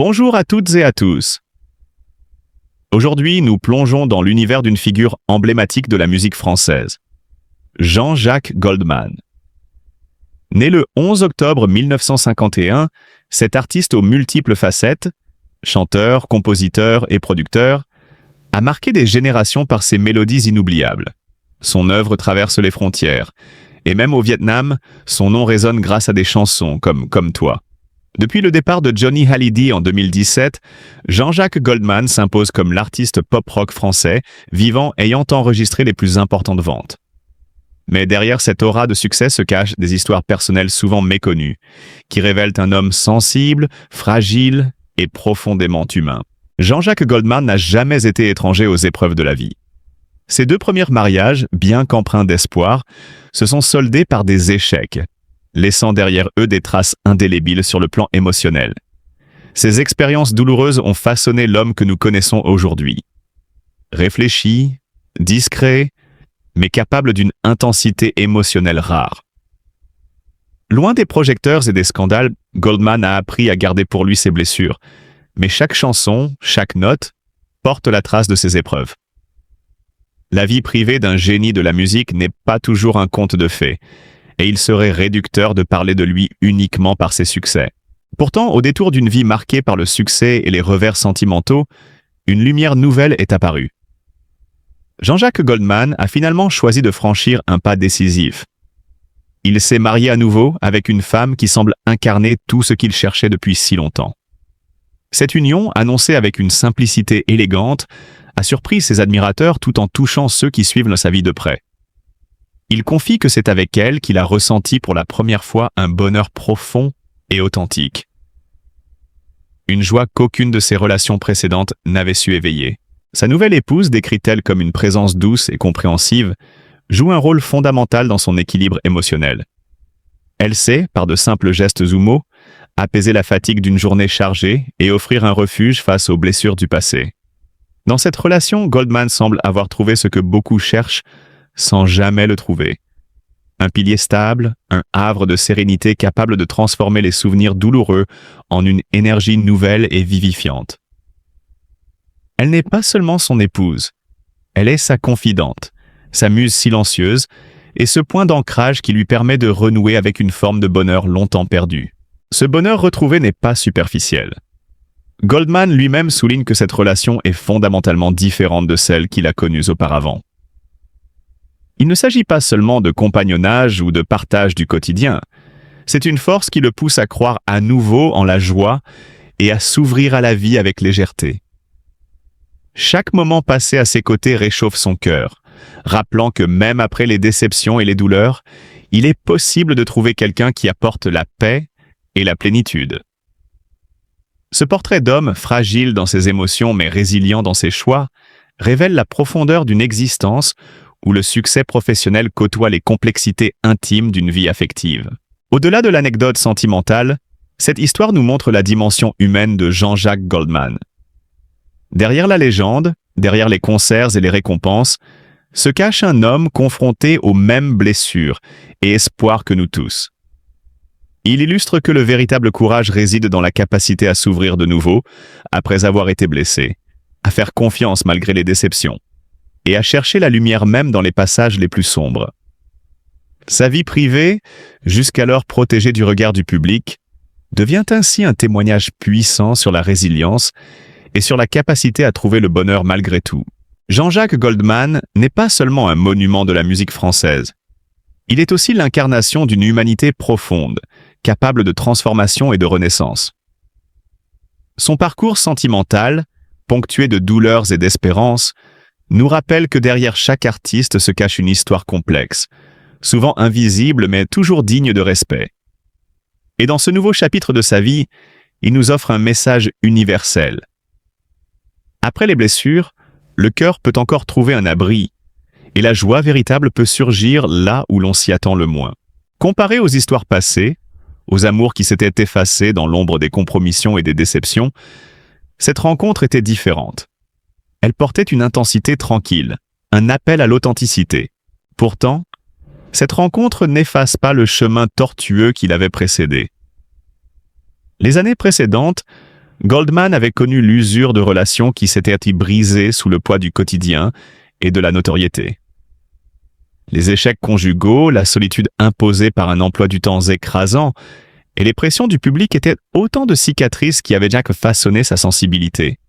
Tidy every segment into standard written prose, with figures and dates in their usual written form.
Bonjour à toutes et à tous. Aujourd'hui, nous plongeons dans l'univers d'une figure emblématique de la musique française, Jean-Jacques Goldman. Né le 11 octobre 1951, cet artiste aux multiples facettes, chanteur, compositeur et producteur, a marqué des générations par ses mélodies inoubliables. Son œuvre traverse les frontières, et même au Vietnam, son nom résonne grâce à des chansons comme Toi. Depuis le départ de Johnny Hallyday en 2017, Jean-Jacques Goldman s'impose comme l'artiste pop-rock français, vivant ayant enregistré les plus importantes ventes. Mais derrière cette aura de succès se cachent des histoires personnelles souvent méconnues, qui révèlent un homme sensible, fragile et profondément humain. Jean-Jacques Goldman n'a jamais été étranger aux épreuves de la vie. Ses deux premiers mariages, bien qu'empreints d'espoir, se sont soldés par des échecs, laissant derrière eux des traces indélébiles sur le plan émotionnel. Ces expériences douloureuses ont façonné l'homme que nous connaissons aujourd'hui. Réfléchi, discret, mais capable d'une intensité émotionnelle rare. Loin des projecteurs et des scandales, Goldman a appris à garder pour lui ses blessures, mais chaque chanson, chaque note, porte la trace de ses épreuves. La vie privée d'un génie de la musique n'est pas toujours un conte de fées, et il serait réducteur de parler de lui uniquement par ses succès. Pourtant, au détour d'une vie marquée par le succès et les revers sentimentaux, une lumière nouvelle est apparue. Jean-Jacques Goldman a finalement choisi de franchir un pas décisif. Il s'est marié à nouveau avec une femme qui semble incarner tout ce qu'il cherchait depuis si longtemps. Cette union, annoncée avec une simplicité élégante, a surpris ses admirateurs tout en touchant ceux qui suivent sa vie de près. Il confie que c'est avec elle qu'il a ressenti pour la première fois un bonheur profond et authentique. Une joie qu'aucune de ses relations précédentes n'avait su éveiller. Sa nouvelle épouse, décrite-t-elle comme une présence douce et compréhensive, joue un rôle fondamental dans son équilibre émotionnel. Elle sait, par de simples gestes ou mots, apaiser la fatigue d'une journée chargée et offrir un refuge face aux blessures du passé. Dans cette relation, Goldman semble avoir trouvé ce que beaucoup cherchent sans jamais le trouver. Un pilier stable, un havre de sérénité capable de transformer les souvenirs douloureux en une énergie nouvelle et vivifiante. Elle n'est pas seulement son épouse, elle est sa confidente, sa muse silencieuse et ce point d'ancrage qui lui permet de renouer avec une forme de bonheur longtemps perdue. Ce bonheur retrouvé n'est pas superficiel. Goldman lui-même souligne que cette relation est fondamentalement différente de celle qu'il a connue auparavant. Il ne s'agit pas seulement de compagnonnage ou de partage du quotidien. C'est une force qui le pousse à croire à nouveau en la joie et à s'ouvrir à la vie avec légèreté. Chaque moment passé à ses côtés réchauffe son cœur, rappelant que même après les déceptions et les douleurs, il est possible de trouver quelqu'un qui apporte la paix et la plénitude. Ce portrait d'homme, fragile dans ses émotions mais résilient dans ses choix, révèle la profondeur d'une existence où le succès professionnel côtoie les complexités intimes d'une vie affective. Au-delà de l'anecdote sentimentale, cette histoire nous montre la dimension humaine de Jean-Jacques Goldman. Derrière la légende, derrière les concerts et les récompenses, se cache un homme confronté aux mêmes blessures et espoirs que nous tous. Il illustre que le véritable courage réside dans la capacité à s'ouvrir de nouveau après avoir été blessé, à faire confiance malgré les déceptions, et à chercher la lumière même dans les passages les plus sombres. Sa vie privée, jusqu'alors protégée du regard du public, devient ainsi un témoignage puissant sur la résilience et sur la capacité à trouver le bonheur malgré tout. Jean-Jacques Goldman n'est pas seulement un monument de la musique française. Il est aussi l'incarnation d'une humanité profonde, capable de transformation et de renaissance. Son parcours sentimental, ponctué de douleurs et d'espérance, nous rappelle que derrière chaque artiste se cache une histoire complexe, souvent invisible mais toujours digne de respect. Et dans ce nouveau chapitre de sa vie, il nous offre un message universel. Après les blessures, le cœur peut encore trouver un abri, et la joie véritable peut surgir là où l'on s'y attend le moins. Comparé aux histoires passées, aux amours qui s'étaient effacés dans l'ombre des compromissions et des déceptions, cette rencontre était différente. Elle portait une intensité tranquille, un appel à l'authenticité. Pourtant, cette rencontre n'efface pas le chemin tortueux qui l'avait précédé. Les années précédentes, Goldman avait connu l'usure de relations qui s'étaient brisées sous le poids du quotidien et de la notoriété. Les échecs conjugaux, la solitude imposée par un emploi du temps écrasant et les pressions du public étaient autant de cicatrices qui avaient déjà façonné sa sensibilité.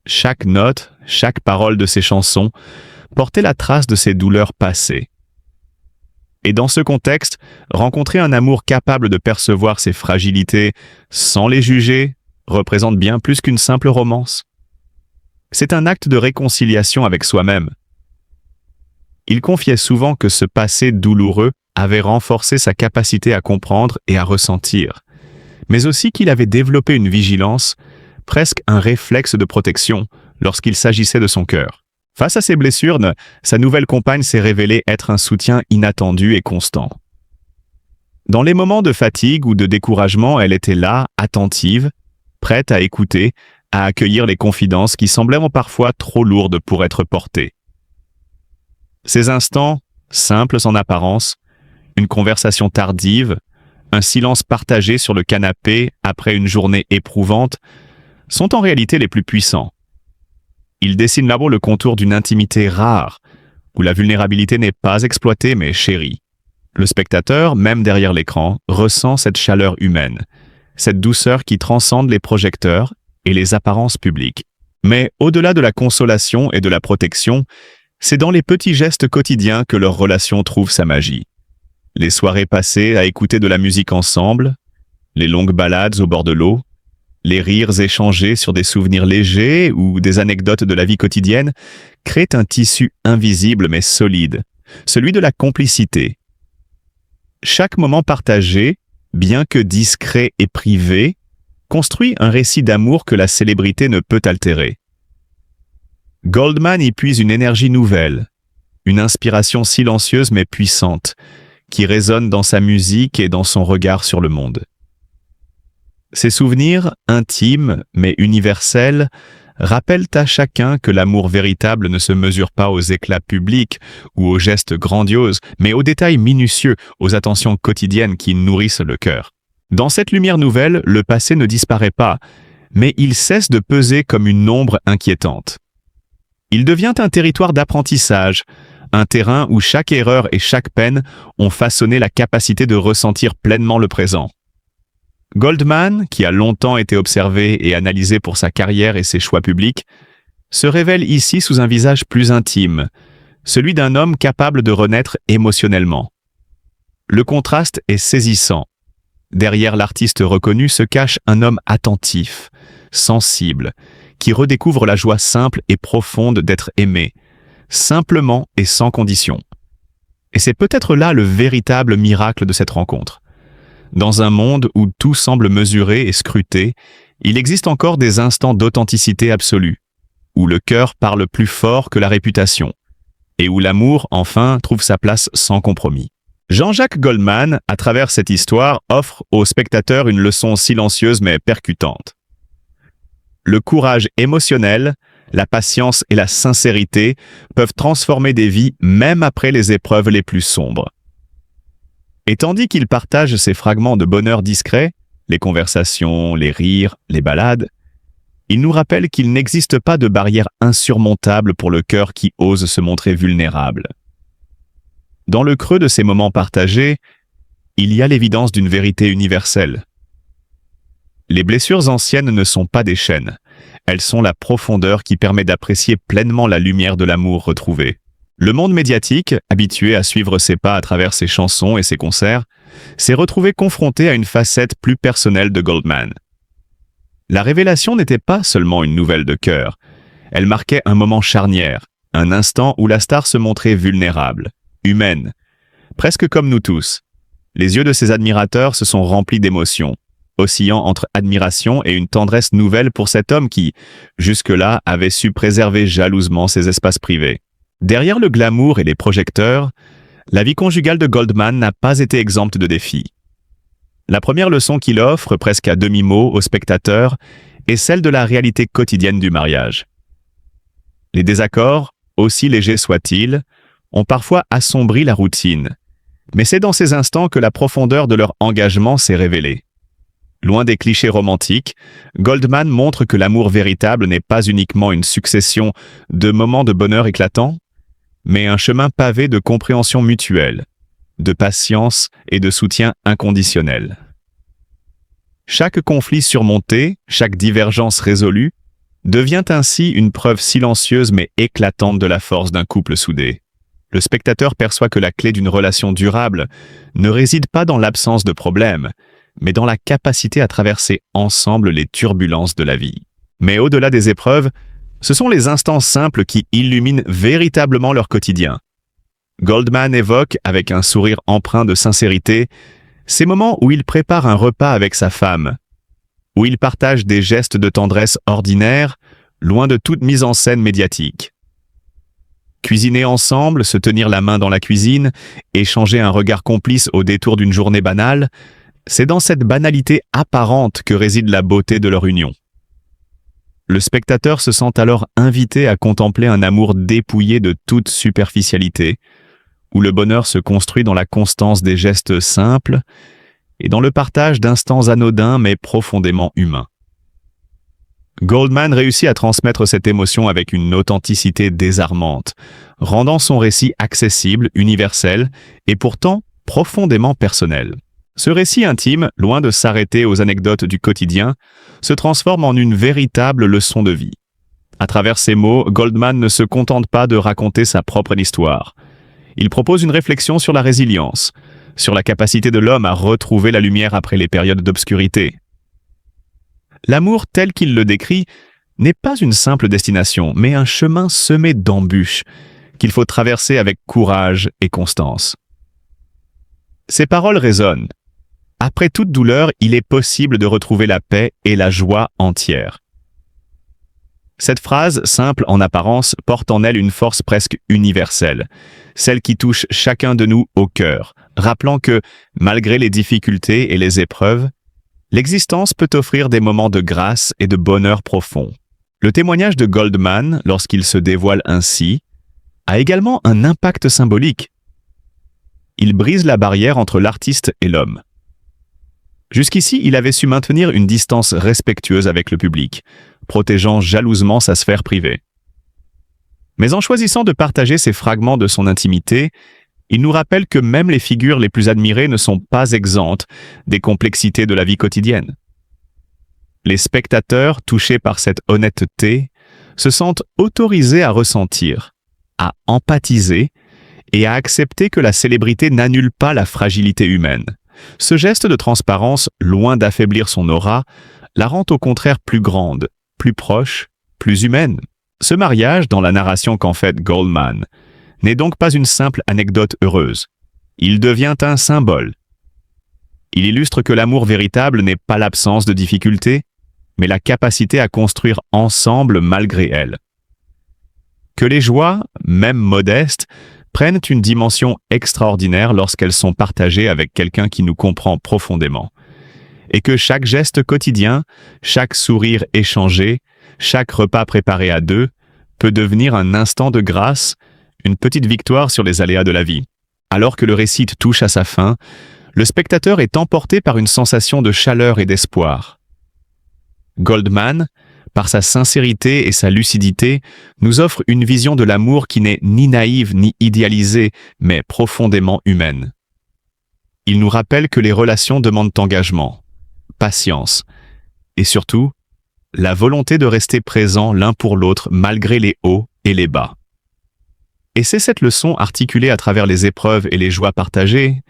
Chaque note, chaque parole de ses chansons portait la trace de ses douleurs passées. Et dans ce contexte, rencontrer un amour capable de percevoir ses fragilités sans les juger représente bien plus qu'une simple romance. C'est un acte de réconciliation avec soi-même. Il confiait souvent que ce passé douloureux avait renforcé sa capacité à comprendre et à ressentir, mais aussi qu'il avait développé une vigilance, presque un réflexe de protection, lorsqu'il s'agissait de son cœur. Face à ses blessures, sa nouvelle compagne s'est révélée être un soutien inattendu et constant. Dans les moments de fatigue ou de découragement, elle était là, attentive, prête à écouter, à accueillir les confidences qui semblaient parfois trop lourdes pour être portées. Ces instants, simples en apparence, une conversation tardive, un silence partagé sur le canapé après une journée éprouvante, sont en réalité les plus puissants. Ils dessinent là-bas le contour d'une intimité rare, où la vulnérabilité n'est pas exploitée mais chérie. Le spectateur, même derrière l'écran, ressent cette chaleur humaine, cette douceur qui transcende les projecteurs et les apparences publiques. Mais au-delà de la consolation et de la protection, c'est dans les petits gestes quotidiens que leur relation trouve sa magie. Les soirées passées à écouter de la musique ensemble, les longues balades au bord de l'eau, les rires échangés sur des souvenirs légers ou des anecdotes de la vie quotidienne créent un tissu invisible mais solide, celui de la complicité. Chaque moment partagé, bien que discret et privé, construit un récit d'amour que la célébrité ne peut altérer. Goldman y puise une énergie nouvelle, une inspiration silencieuse mais puissante, qui résonne dans sa musique et dans son regard sur le monde. Ces souvenirs, intimes mais universels, rappellent à chacun que l'amour véritable ne se mesure pas aux éclats publics ou aux gestes grandioses, mais aux détails minutieux, aux attentions quotidiennes qui nourrissent le cœur. Dans cette lumière nouvelle, le passé ne disparaît pas, mais il cesse de peser comme une ombre inquiétante. Il devient un territoire d'apprentissage, un terrain où chaque erreur et chaque peine ont façonné la capacité de ressentir pleinement le présent. Goldman, qui a longtemps été observé et analysé pour sa carrière et ses choix publics, se révèle ici sous un visage plus intime, celui d'un homme capable de renaître émotionnellement. Le contraste est saisissant. Derrière l'artiste reconnu se cache un homme attentif, sensible, qui redécouvre la joie simple et profonde d'être aimé, simplement et sans condition. Et c'est peut-être là le véritable miracle de cette rencontre. Dans un monde où tout semble mesuré et scruté, il existe encore des instants d'authenticité absolue, où le cœur parle plus fort que la réputation, et où l'amour, enfin, trouve sa place sans compromis. Jean-Jacques Goldman, à travers cette histoire, offre aux spectateurs une leçon silencieuse mais percutante. Le courage émotionnel, la patience et la sincérité peuvent transformer des vies même après les épreuves les plus sombres. Et tandis qu'il partage ces fragments de bonheur discret, les conversations, les rires, les balades, il nous rappelle qu'il n'existe pas de barrière insurmontable pour le cœur qui ose se montrer vulnérable. Dans le creux de ces moments partagés, il y a l'évidence d'une vérité universelle. Les blessures anciennes ne sont pas des chaînes, elles sont la profondeur qui permet d'apprécier pleinement la lumière de l'amour retrouvé. Le monde médiatique, habitué à suivre ses pas à travers ses chansons et ses concerts, s'est retrouvé confronté à une facette plus personnelle de Goldman. La révélation n'était pas seulement une nouvelle de cœur, elle marquait un moment charnière, un instant où la star se montrait vulnérable, humaine, presque comme nous tous. Les yeux de ses admirateurs se sont remplis d'émotions, oscillant entre admiration et une tendresse nouvelle pour cet homme qui, jusque-là, avait su préserver jalousement ses espaces privés. Derrière le glamour et les projecteurs, la vie conjugale de Goldman n'a pas été exempte de défis. La première leçon qu'il offre, presque à demi-mot, aux spectateurs, est celle de la réalité quotidienne du mariage. Les désaccords, aussi légers soient-ils, ont parfois assombri la routine, mais c'est dans ces instants que la profondeur de leur engagement s'est révélée. Loin des clichés romantiques, Goldman montre que l'amour véritable n'est pas uniquement une succession de moments de bonheur éclatants, mais un chemin pavé de compréhension mutuelle, de patience et de soutien inconditionnel. Chaque conflit surmonté, chaque divergence résolue, devient ainsi une preuve silencieuse mais éclatante de la force d'un couple soudé. Le spectateur perçoit que la clé d'une relation durable ne réside pas dans l'absence de problèmes, mais dans la capacité à traverser ensemble les turbulences de la vie. Mais au-delà des épreuves, ce sont les instants simples qui illuminent véritablement leur quotidien. Goldman évoque, avec un sourire empreint de sincérité, ces moments où il prépare un repas avec sa femme, où il partage des gestes de tendresse ordinaires, loin de toute mise en scène médiatique. Cuisiner ensemble, se tenir la main dans la cuisine, échanger un regard complice au détour d'une journée banale, c'est dans cette banalité apparente que réside la beauté de leur union. Le spectateur se sent alors invité à contempler un amour dépouillé de toute superficialité, où le bonheur se construit dans la constance des gestes simples et dans le partage d'instants anodins mais profondément humains. Goldman réussit à transmettre cette émotion avec une authenticité désarmante, rendant son récit accessible, universel et pourtant profondément personnel. Ce récit intime, loin de s'arrêter aux anecdotes du quotidien, se transforme en une véritable leçon de vie. À travers ces mots, Goldman ne se contente pas de raconter sa propre histoire. Il propose une réflexion sur la résilience, sur la capacité de l'homme à retrouver la lumière après les périodes d'obscurité. L'amour tel qu'il le décrit n'est pas une simple destination, mais un chemin semé d'embûches qu'il faut traverser avec courage et constance. Ces paroles résonnent. Après toute douleur, il est possible de retrouver la paix et la joie entière. Cette phrase, simple en apparence, porte en elle une force presque universelle, celle qui touche chacun de nous au cœur, rappelant que, malgré les difficultés et les épreuves, l'existence peut offrir des moments de grâce et de bonheur profond. Le témoignage de Goldman, lorsqu'il se dévoile ainsi, a également un impact symbolique. Il brise la barrière entre l'artiste et l'homme. Jusqu'ici, il avait su maintenir une distance respectueuse avec le public, protégeant jalousement sa sphère privée. Mais en choisissant de partager ces fragments de son intimité, il nous rappelle que même les figures les plus admirées ne sont pas exemptes des complexités de la vie quotidienne. Les spectateurs, touchés par cette honnêteté, se sentent autorisés à ressentir, à empathiser et à accepter que la célébrité n'annule pas la fragilité humaine. Ce geste de transparence, loin d'affaiblir son aura, la rend au contraire plus grande, plus proche, plus humaine. Ce mariage, dans la narration qu'en fait Goldman, n'est donc pas une simple anecdote heureuse. Il devient un symbole. Il illustre que l'amour véritable n'est pas l'absence de difficultés, mais la capacité à construire ensemble malgré elles. Que les joies, même modestes, prennent une dimension extraordinaire lorsqu'elles sont partagées avec quelqu'un qui nous comprend profondément. Et que chaque geste quotidien, chaque sourire échangé, chaque repas préparé à deux, peut devenir un instant de grâce, une petite victoire sur les aléas de la vie. Alors que le récit touche à sa fin, le spectateur est emporté par une sensation de chaleur et d'espoir. Goldman, par sa sincérité et sa lucidité, nous offre une vision de l'amour qui n'est ni naïve ni idéalisée, mais profondément humaine. Il nous rappelle que les relations demandent engagement, patience et surtout, la volonté de rester présent l'un pour l'autre malgré les hauts et les bas. Et c'est cette leçon articulée à travers les épreuves et les joies partagées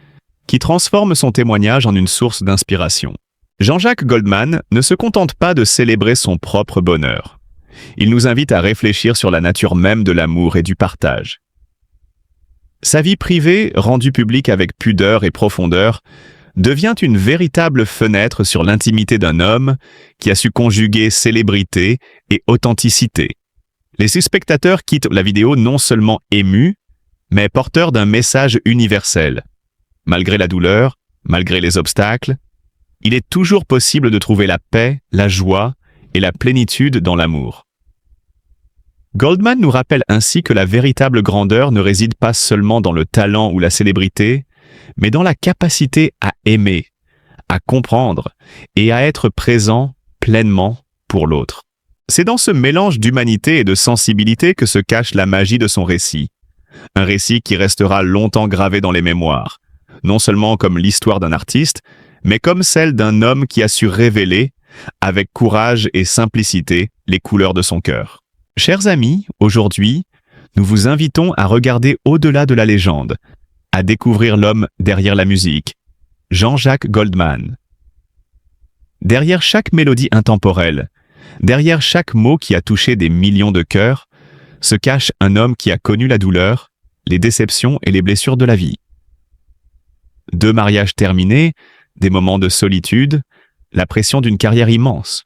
qui transforme son témoignage en une source d'inspiration. Jean-Jacques Goldman ne se contente pas de célébrer son propre bonheur. Il nous invite à réfléchir sur la nature même de l'amour et du partage. Sa vie privée, rendue publique avec pudeur et profondeur, devient une véritable fenêtre sur l'intimité d'un homme qui a su conjuguer célébrité et authenticité. Les spectateurs quittent la vidéo non seulement émus, mais porteurs d'un message universel. Malgré la douleur, malgré les obstacles, il est toujours possible de trouver la paix, la joie et la plénitude dans l'amour. Goldman nous rappelle ainsi que la véritable grandeur ne réside pas seulement dans le talent ou la célébrité, mais dans la capacité à aimer, à comprendre et à être présent pleinement pour l'autre. C'est dans ce mélange d'humanité et de sensibilité que se cache la magie de son récit. Un récit qui restera longtemps gravé dans les mémoires, non seulement comme l'histoire d'un artiste, mais comme celle d'un homme qui a su révéler, avec courage et simplicité, les couleurs de son cœur. Chers amis, aujourd'hui, nous vous invitons à regarder au-delà de la légende, à découvrir l'homme derrière la musique, Jean-Jacques Goldman. Derrière chaque mélodie intemporelle, derrière chaque mot qui a touché des millions de cœurs, se cache un homme qui a connu la douleur, les déceptions et les blessures de la vie. 2 mariages terminés, des moments de solitude, la pression d'une carrière immense.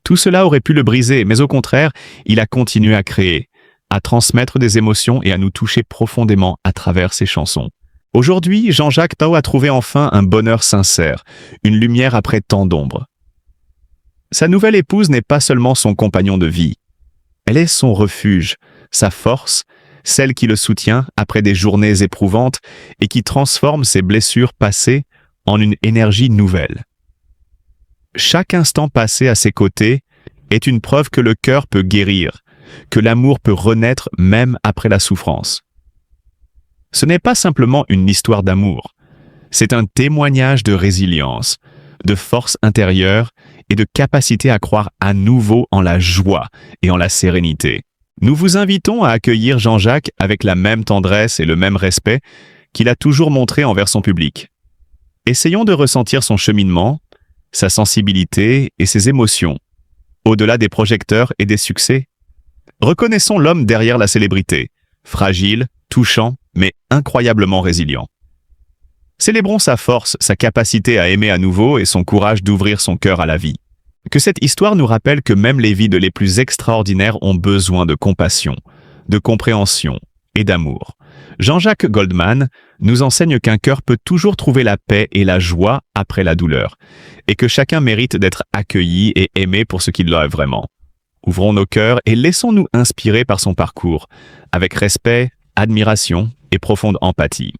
Tout cela aurait pu le briser, mais au contraire, il a continué à créer, à transmettre des émotions et à nous toucher profondément à travers ses chansons. Aujourd'hui, Jean-Jacques Tao a trouvé enfin un bonheur sincère, une lumière après tant d'ombres. Sa nouvelle épouse n'est pas seulement son compagnon de vie. Elle est son refuge, sa force, celle qui le soutient après des journées éprouvantes et qui transforme ses blessures passées en une énergie nouvelle. Chaque instant passé à ses côtés est une preuve que le cœur peut guérir, que l'amour peut renaître même après la souffrance. Ce n'est pas simplement une histoire d'amour, c'est un témoignage de résilience, de force intérieure et de capacité à croire à nouveau en la joie et en la sérénité. Nous vous invitons à accueillir Jean-Jacques avec la même tendresse et le même respect qu'il a toujours montré envers son public. Essayons de ressentir son cheminement, sa sensibilité et ses émotions, au-delà des projecteurs et des succès. Reconnaissons l'homme derrière la célébrité, fragile, touchant, mais incroyablement résilient. Célébrons sa force, sa capacité à aimer à nouveau et son courage d'ouvrir son cœur à la vie. Que cette histoire nous rappelle que même les vies les plus extraordinaires ont besoin de compassion, de compréhension et d'amour. Jean-Jacques Goldman nous enseigne qu'un cœur peut toujours trouver la paix et la joie après la douleur, et que chacun mérite d'être accueilli et aimé pour ce qu'il est vraiment. Ouvrons nos cœurs et laissons-nous inspirer par son parcours, avec respect, admiration et profonde empathie.